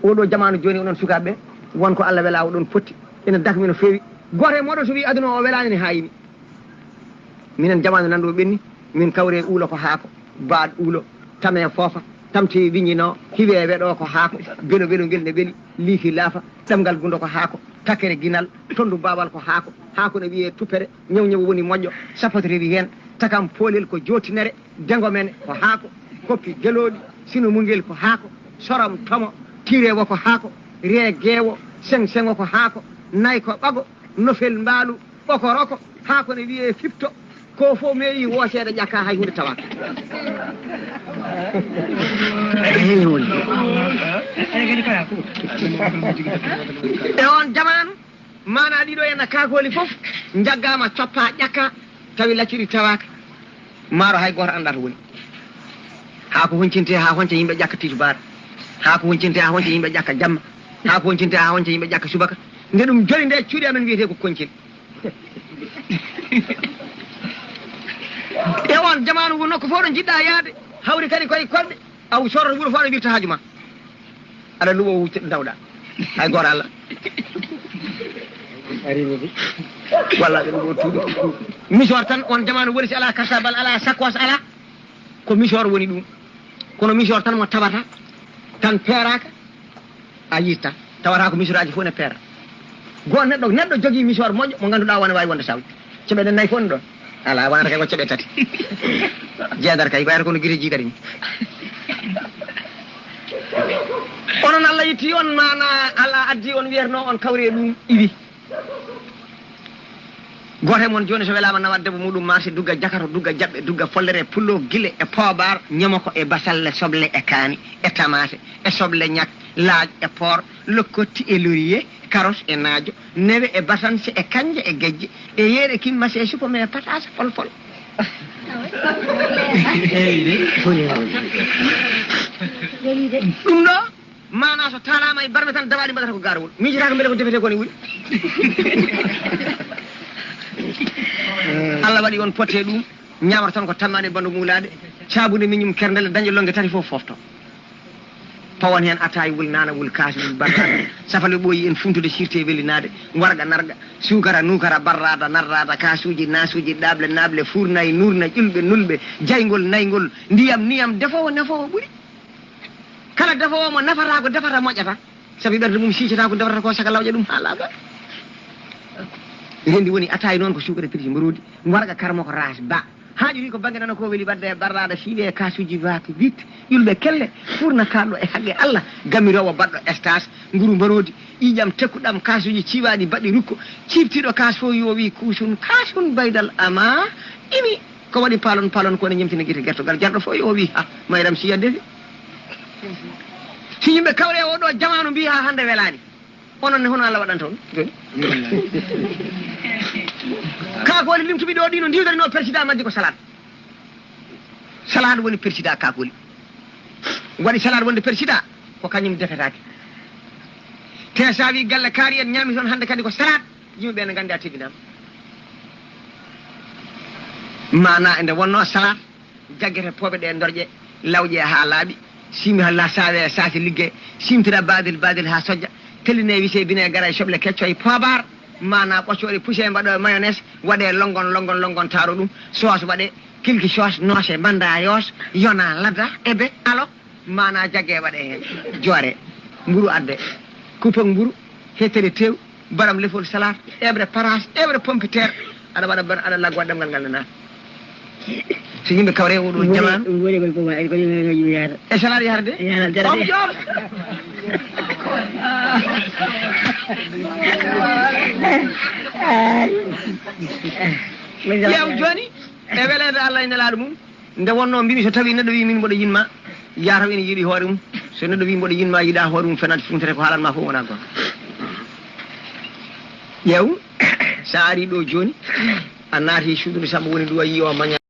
oɗo jamanu joni onon sukaɓe wonko Allah wela oɗon fotti ene dakmi no fewi goto e moɗon so wi aduna o welani ne hayini minen jamanu nanɗo ɓenni min kawre uulo ko haako baaɗ uulo tame foofa tamti wiññino hiwe weɗo ko haako belo welo ngel ne weeli liiki laafa ɗemgal gundo ko haako takkere guinal tondu babal ko haako ne wiye tuppere ñew woni moƴƴo sappoto rewi hen takam poolel ko jotinere dengo men ko haako koppi geloɗi sino mungel ko haako soram tomo tirewo ko haako ree geewo sengo ko haako nayi ko ɓago nofel mbaalu ɓoko roko haako ne wiye fipto ko fof meewi woosede ƴakka hay hunde tawaka e on jamanu mana ɗiɗo henna kakoli fof jaggama coppa ƴakka tawi lacciri tawaka maaro hay goto anda to woni ha ko honcinte ha honce yimɓe ƴakka titubar ha ko honcinte ha honce yimɓe ƴakka jamma ha ko honcinte ha honce yimɓe ƴakka subaka nde ɗum joni nde cuuɗi amen wiyete ko koncel e on jamanu ngu nokku fof ɗo jiɗɗa yaade hawri kadi koye kolɗe aw soroto wuuro fof aɗa wirta haaju ma aɗa luɓo wucce dawɗa hay goto Allah walla ɓe ɗo tuuɗo misor tan on jamanu woni si ala kartabal ala sakkos ala ko misor woni ɗum kono misor tan mo tawata tan peeraka a yitta tawata ko misor aji fof ne peera goto neɗɗo jogui misor moƴƴo mo ganduɗa wona wawi wonde sawde ceɓeɗen nayyi fof ne ɗon ala wonata kay ko ceɓe tati jeedar kay wayata kono guite jiiɗari ni onon Allah yetti on mana Allah addi on wiyatno on kawri e ɗum iwi goto mon joni so welama nawat debbo muɗum marché dugga jakato dugga jaɓɓe dugga follere pullo guile e poobar ñamoko e basalle soble e kaani e tamate e soble ñak laaj e poor lokkotti e laurier carotte e naajo newe e batanse e kanje e gejje e yeeɗe kimmase e suppome e patase folfol ɗum ɗo mana so talama e barme tan dawaɗi mbaɗata ko garowol mijotako beele ko defete koni wuli Allah waɗi on potte ɗum ñamata tan ko tammani bandu mulade cabude miñum kerdele dañde longue tati fof fofto pawon hen ataye wul nana wul kaasi wul barrada safale ɓooyi en funtude sirte welinade warga narga sukara nukara barrada narrada kasuji nasuji ɗable nable furnayi nurna ƴulɓe nulɓe jaygol naygol ndiyam defowo nafowo ɓuuri kala defowo mo nafata ko defata moƴƴata saabu ɓerde mum sicata ko defata ko saka lawƴa ɗum ha laaɓa hendi woni ataye noon ko sukara prix mbarodi warga karmo ko ras ba haaju wi ko bangue nana ko weli wadde barrada fiiɗe e kasuji waaki witte ƴulɓe kelle furna kalɗo e haqqe Allah gamirowo baɗɗo stage nguru mbarodi ƴiƴam tekkuɗam kasuji ciwaɗi baɗɗi rukko ciftiɗo kas fof yo wi kusun kasun baydal ama imi ko waɗi palon kone ñemtina guite guertogal jarɗo fof yo wi ha mayram siya defi si yimɓe kawre oɗo jamanu mbi ha hande welani onon ne hono Allah waɗanta on joni kakoli limtuɓi ɗo ɗino ndiwdarino président majji ko salade woni président kakoli waɗi salade wonde président ko kañum defetake te sa wi galle kaari en ñaami toon hande kadi ko salade yimɓeɓe ne gandi a tibinama mana ende wonno salade jaggete pooɓe ɗe dorƴe lawƴe ha laaɓi simi halla sawe sake liggue simtira badel ha sojja telline wise bine gara e soble kecco e poobar mana ɓoccoɗe poussé mbaɗo mayonnaise waɗe longon taro ɗum sauce waɗe kilki sauce noose banda yos yona ladda eɓe alo mana jaggue waɗe hen joore mburu adde coupon mburu hettere tew baram lefol salade eɓre paras eɓre pompiteére aɗa waɗa ban aɗa laggo ɗemgal ngal ne naata so yimɓe kawre oɗo jaman e salade yarde om joor ƴeew joni e welede Allah e nelaɗo mum nde wonno mbimi so tawi neɗɗo wi min mboɗo yinma yataw ene yiiɗi hoore mum so neɗɗo wi mboɗo yinma yiiɗa hoore mum fenade funtere ko haalanma fof wona gonga ƴeew sa ari ɗo joni a naati suudude Samba woni ɗo a yi o maña